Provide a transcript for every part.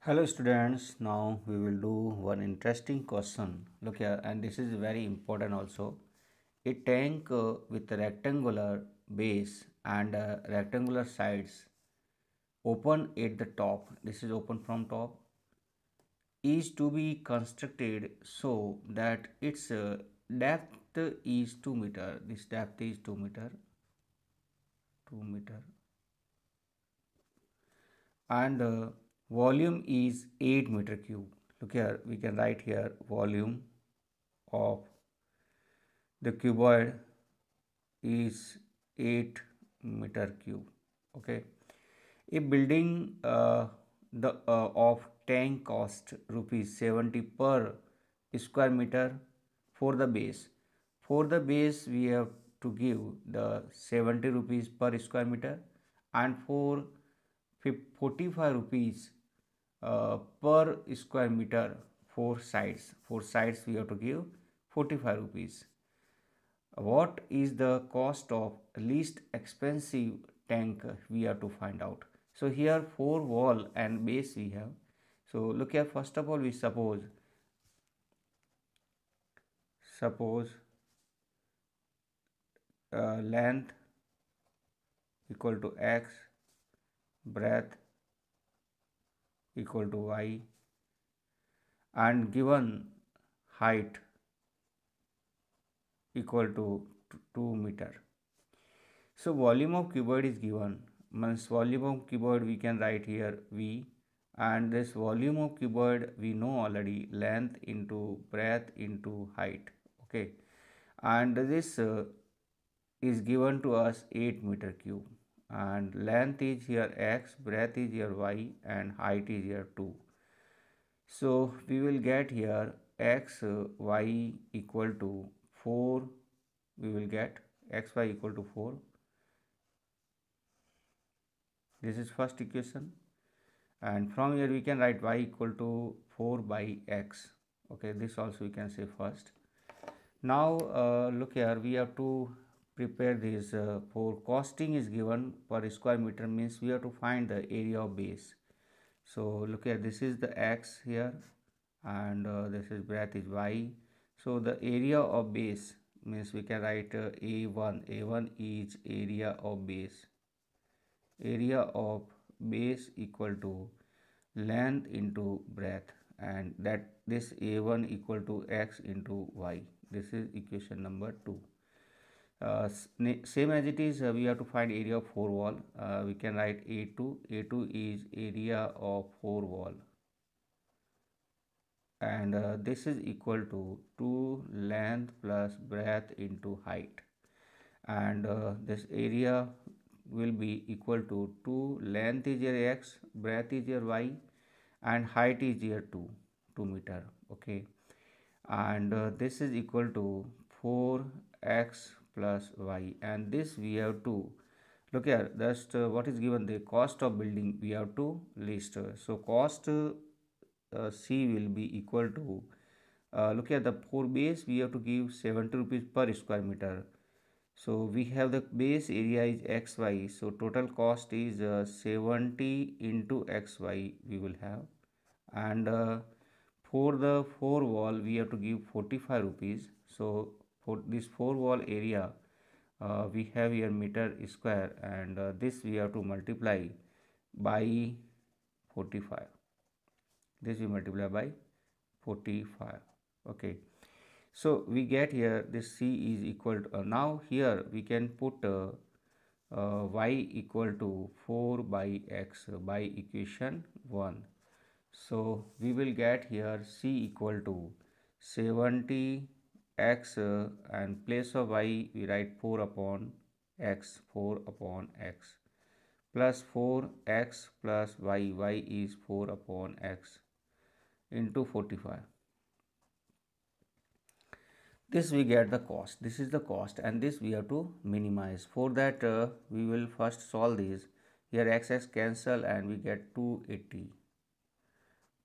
Hello students, now we will do one interesting question. Look here, and this is very important also. A tank with a rectangular base and rectangular sides open at the top, this is open from top, is to be constructed so that its depth is 2 meter. This depth is 2 meter, 2 meter, and volume is 8 meter cube. Look here, we can write here volume of the cuboid is 8 meter cube. Okay, a building the of tank cost rupees 70 per square meter for the base. For the base we have to give the 70 rupees per square meter, and for 45 rupees per square meter for sides. For sides we have to give 45 rupees. What is the cost of least expensive tank we have to find out. So here four wall and base we have. So look here, first of all we suppose length equal to x, breadth equal to y, and given height equal to 2 meter. So volume of cuboid is given, means volume of cuboid we can write here V, and this volume of cuboid we know already, length into breadth into height. Okay, and this is given to us 8 meter cube, and length is here x, breadth is here y, and height is here 2. So we will get here x y equal to 4, we will get x y equal to 4. This is first equation, and from here we can write y equal to 4 by x. Okay, this also we can say first. Now look here, we have to prepare this for costing is given per square meter, means we have to find the area of base. So look here, this is the x here, and this is breadth is y. So the area of base means we can write a1. A1 is area of base. Area of base equal to length into breadth, and that this a1 equal to x into y. This is equation number 2. Same as it is, we have to find area of 4 wall. We can write a2. A2 is area of 4 wall, and this is equal to 2 length plus breadth into height, and this area will be equal to 2 length is your x, breadth is your y, and height is your 2 meter. Okay, and this is equal to 4x plus y, and this we have to look here, just what is given, the cost of building we have to list. So cost C will be equal to look at the for base we have to give 70 rupees per square meter. So we have the base area is xy, so total cost is 70 into xy we will have, and for the 4 wall we have to give 45 rupees. So for this 4 wall area we have here meter square, and this we have to multiply by 45. This we multiply by 45. Okay, so we get here this C is equal to now here we can put y equal to 4 by x by equation 1. So we will get here C equal to 70 x, and place of y we write 4 upon x, 4 upon x, plus 4x plus y is 4 upon x into 45. This we get the cost, this is the cost, and this we have to minimize. For that we will first solve this. Here x cancel and we get 280,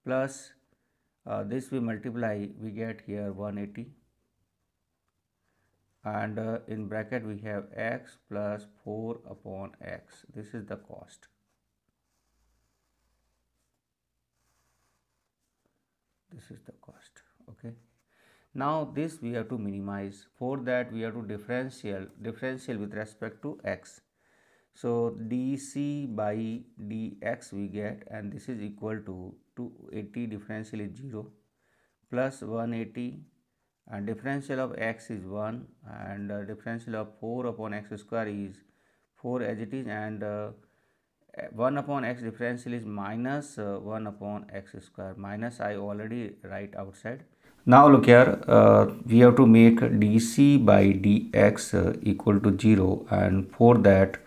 plus this we multiply, we get here 180, and in bracket we have x plus 4 upon x. This is the cost. this is the cost. Okay, now this we have to minimize. For that we have to differential with respect to x. So dc by dx we get, and this is equal to 280 differential is 0 plus 180, and differential of x is 1, and differential of 4 upon x square is 4 as it is, and 1 upon x differential is minus 1 upon x square. Minus I already write outside. Now look here, we have to make dc by dx equal to 0, and for that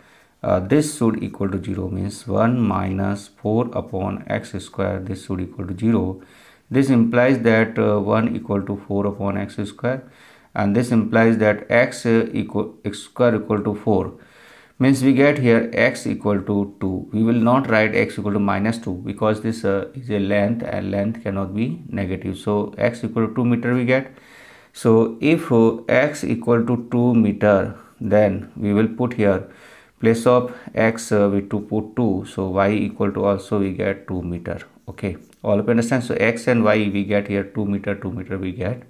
this should equal to 0, means 1 minus 4 upon x square, this should equal to 0. This implies that 1 equal to 4 upon x square, and this implies that x square equal to 4, means we get here x equal to 2. We will not write x equal to minus 2 because this is a length, and length cannot be negative. So x equal to 2 meter we get. So if x equal to 2 meter, then we will put here place of x we to put 2, so y equal to also we get 2 meter. Okay, all of you understand? So x and y we get here 2 meter we get.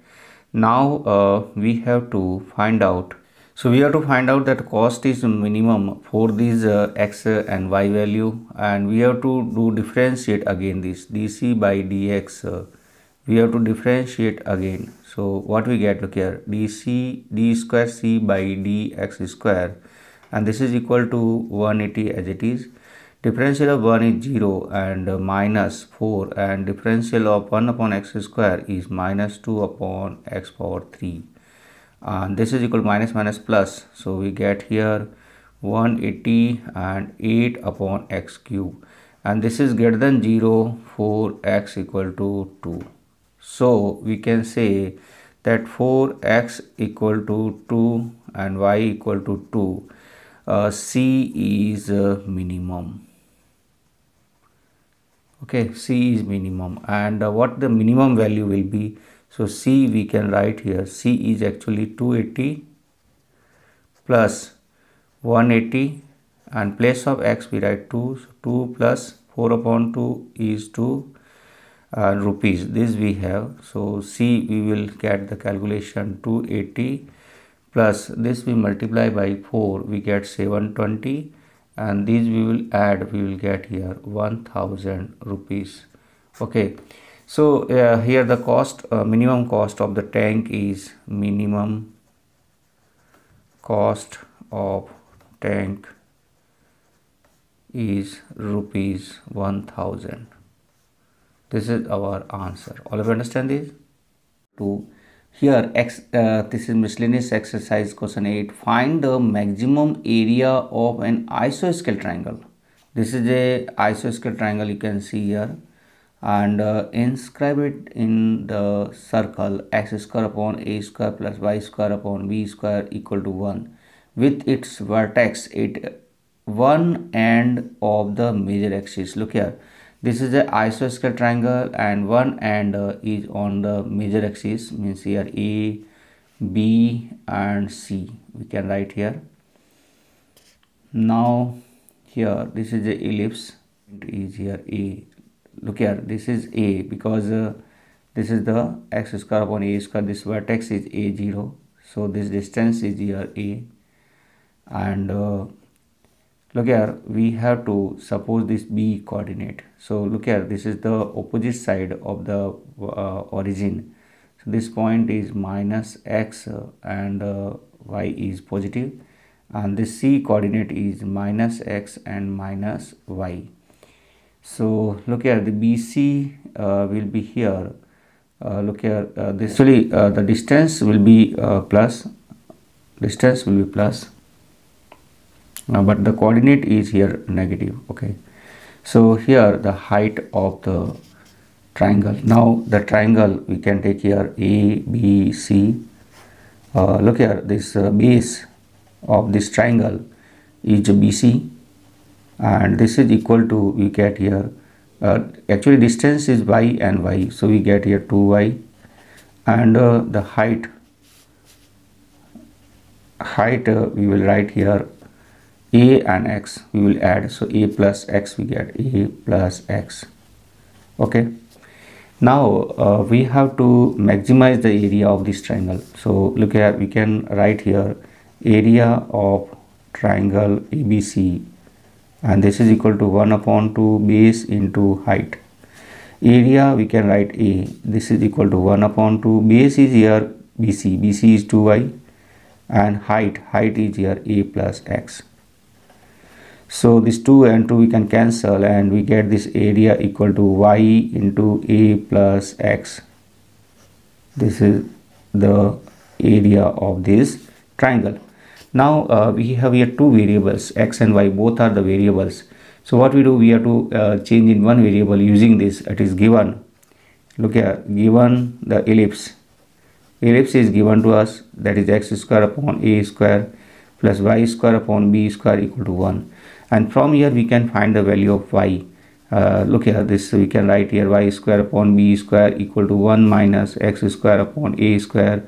Now we have to find out, so we have to find out that cost is minimum for these x and y value, and we have to do differentiate again this dc by dx. We have to differentiate again. So what we get, look here, dc d square c by dx square, and this is equal to 180 as it is. Differential of 1 is 0 and minus 4, and differential of 1 upon x square is minus 2 upon x power 3, and this is equal to minus minus plus, so we get here 180 and 8 upon x cube, and this is greater than 0 for x equal to 2. So we can say that for x equal to 2 and y equal to 2, c is minimum. Okay, c is minimum, and what the minimum value will be? So c we can write here, c is actually 280 plus 180, and place of x we write 2, so 2 plus 4 upon 2 is 2 rupees, this we have. So c we will get the calculation 280 plus this we multiply by 4, we get 720, and these we will add, we will get here 1000 rupees. Okay, so here the cost, minimum cost of the tank is, minimum cost of tank is rupees 1000. This is our answer. All of you understand this? To here this is miscellaneous exercise question 8. Find the maximum area of an isosceles triangle. This is a isosceles triangle, you can see here, and inscribe it in the circle x square upon a square plus y square upon b square equal to 1 with its vertex at one end of the major axis. Look here, this is a isosceles triangle, and one end is on the major axis, means here A, B and C we can write here. Now here this is the ellipse, it is here A. Look here, this is A because this is the x square upon a square, this vertex is A0, so this distance is here A, and look here, we have to suppose this B coordinate. So look here, this is the opposite side of the origin. So this point is minus x and y is positive, and this C coordinate is minus x and minus y. So look here, the BC will be here. Look here, this actually the distance will be plus. Distance will be plus. But the coordinate is here negative. Okay, so here the height of the triangle. Now the triangle we can take here A, B, C. Look here, this base of this triangle is BC, and this is equal to, we get here actually distance is y and y, so we get here 2y, and the height we will write here A and x we will add, so A plus x we get A plus x. Okay, Now we have to maximize the area of this triangle. So look here, we can write here area of triangle ABC, and this is equal to 1 upon 2 base into height. Area we can write A, this is equal to 1 upon 2, base is here BC, BC is 2y, and height is here A plus x. So this 2 and 2 we can cancel, and we get this area equal to y into A plus x. This is the area of this triangle. Now we have here two variables, x and y, both are the variables. So what we do, we have to change in one variable using this. It is given, look here, given the ellipse is given to us, that is x square upon a square plus y square upon b square equal to 1. And from here we can find the value of y. Look here, this we can write here y square upon b square equal to 1 minus x square upon a square.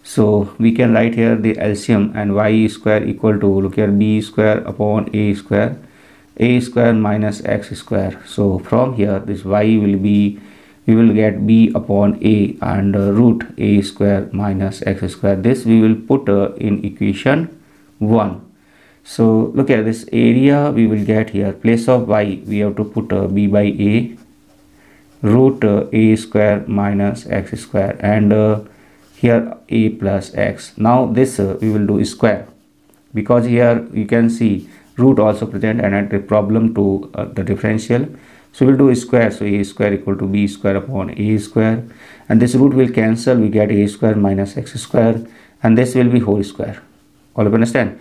So we can write here the LCM, and y square equal to, look here, b square upon a square minus x square. So from here this y will be, we will get b upon a and root a square minus x square. This we will put in equation 1. So look at this area we will get here, place of y we have to put b by a root a square minus x square, and here a plus x. Now this we will do square, because here you can see root also present and add a problem to the differential. So we'll do square, so a square equal to b square upon a square, and this root will cancel, we get a square minus x square, and this will be whole square. All of you understand?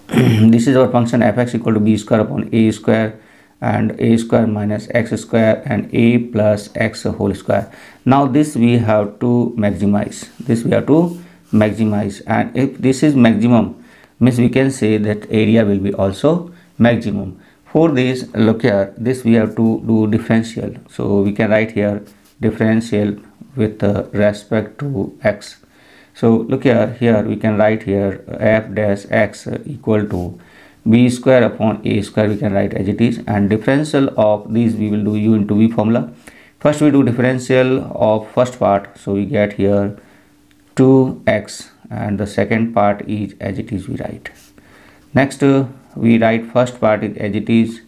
And this is our function fx equal to b square upon a square and a square minus x square and a plus x whole square. Now this we have to maximize, and if this is maximum, means we can say that area will be also maximum. For this, look here, this we have to do differential. So we can write here differential with respect to x. So look here, we can write here f dash x equal to b square upon a square, we can write as it is, and differential of these we will do u into v formula. First we do differential of first part, so we get here 2x, and the second part is as it is we write. Next we write first part is as it is,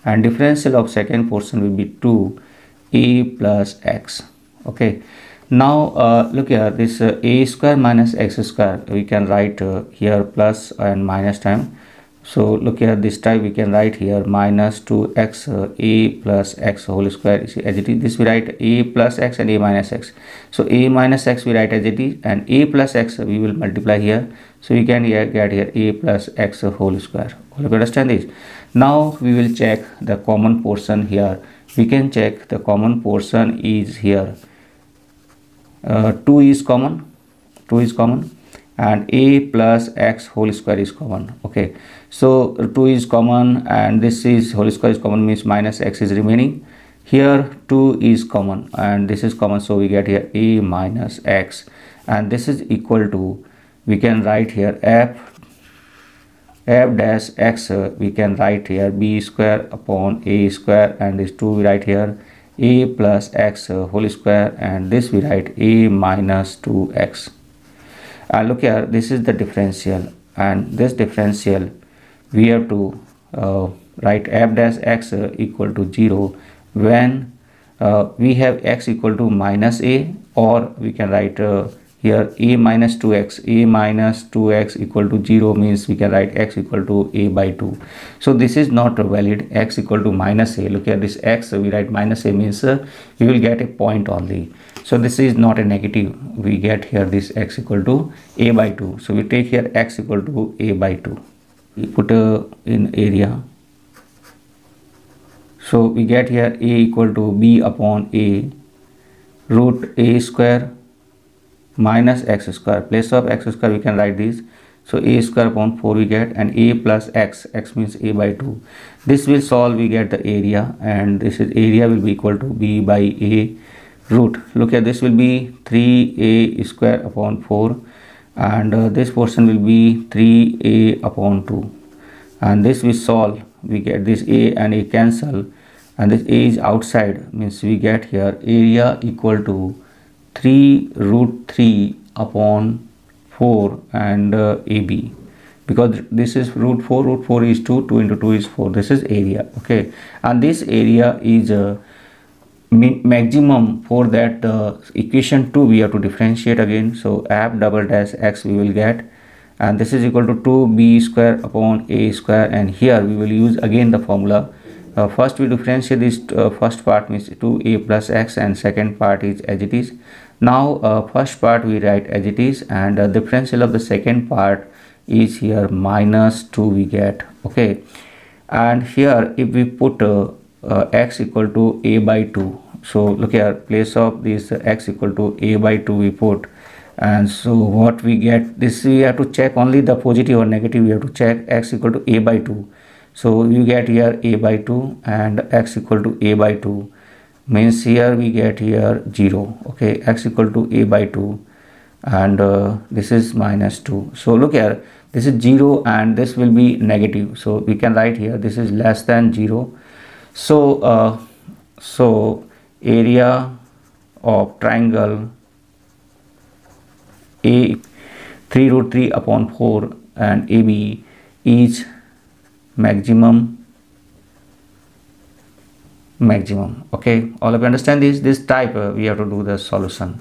and differential of second portion will be 2a plus x. Okay, now look here, this a square minus x square we can write here plus and minus time. So look here, this time we can write here minus 2x a plus x whole square as it is. This we write a plus x and a minus x. So a minus x we write as it is, and a plus x we will multiply here. So we can get here a plus x whole square. All of you understand this? Now we will check the common portion here. We can check the common portion is here. 2 is common, and a plus x whole square is common. Okay, so 2 is common, and this is whole square is common, means minus x is remaining. Here 2 is common and this is common, so we get here a minus x, and this is equal to, we can write here f dash x, we can write here b square upon a square, and this 2 we write here a plus x whole square, and this we write a minus 2x. And look here, this is the differential, and this differential we have to write f dash x equal to 0 when we have x equal to minus a, or we can write here a minus 2x, equal to 0, means we can write x equal to a by 2. So this is not valid, x equal to minus a. Look at this x, we write minus a, means we will get a point only. So this is not a negative, we get here this x equal to a by 2. So we take here x equal to a by 2. We put in area. So we get here a equal to b upon a root a square minus x square. Place of x square we can write this. So a square upon 4 we get, and a plus x, x means a by 2. This will solve, we get the area, and this is area will be equal to b by a root. Look at this will be 3a square upon 4, and this portion will be 3a upon 2, and this we solve, we get this a and a cancel, and this A is outside, means we get here area equal to 3 root 3 upon 4 and AB, because this is root 4 is 2, 2 into 2 is 4, this is area. Okay, and this area is maximum. For that equation 2 we have to differentiate again, so f double dash x we will get, and this is equal to 2b square upon a square, and here we will use again the formula. First we differentiate this first part, means 2a plus x, and second part is as it is. Now first part we write as it is, and differential of the second part is here minus 2 we get. Okay, and here if we put x equal to a by 2, so look here, place of this x equal to a by 2 we put, and so what we get, this we have to check only the positive or negative, we have to check x equal to a by 2. So you get here a by 2 and x equal to a by 2, means here we get here 0. Okay, x equal to a by 2, and this is minus 2. So look here, this is 0 and this will be negative, so we can write here this is less than 0. So so area of triangle A 3 root 3 upon 4 and AB is maximum. Okay, all of you understand this type we have to do the solution.